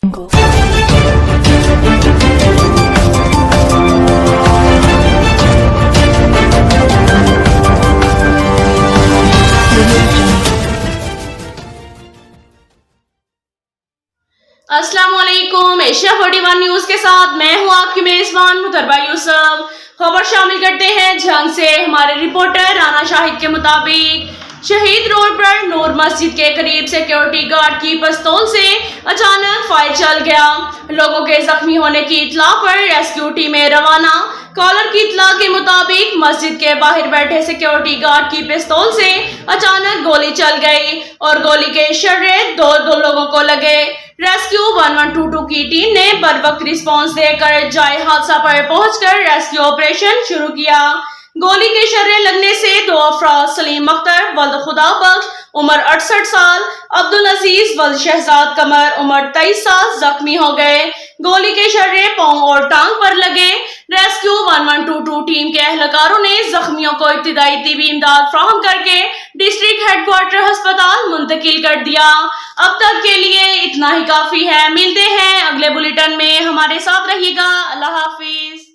अस्सलाम वालेकुम। Asia 41 news के साथ मैं हूं आपकी मेजबान मुतरबा यूसुफ। खबर शामिल करते हैं झंग से। हमारे रिपोर्टर राना शाहिद के मुताबिक शहीद रोड पर नूर मस्जिद के करीब सिक्योरिटी गार्ड की पिस्तौल से अचानक फायर चल गया। लोगों के जख्मी होने की इत्तला पर रेस्क्यू टीमें रवाना। कॉलर की इत्तला के मुताबिक मस्जिद के बाहर बैठे सिक्योरिटी गार्ड की पिस्तौल से अचानक गोली चल गई और गोली के शर्रे दो लोगों को लगे। रेस्क्यू 1122 की टीम ने बरवक्त रिस्पांस देकर जाए हादसा पर पहुंचकर रेस्क्यू ऑपरेशन शुरू किया। गोली के शर्रे लगने से दो अफराद सलीम अख्तर वल्द खुदा बख्श उम्र 68 साल, अब्दुल अजीज वल्द शहजाद कमर उम्र 23 साल जख्मी हो गए। गोली के शर्रे पांव और टांग पर लगे। रेस्क्यू 1122 टीम के एहलकारों ने जख्मियों को इब्तिदाई तिबी इमदाद फराहम करके डिस्ट्रिक्ट हेडक्वार्टर अस्पताल मुंतकिल कर दिया। अब तक के लिए इतना ही काफी है। मिलते हैं अगले बुलेटिन में, हमारे साथ रहिएगा। अल्लाह हाफिज।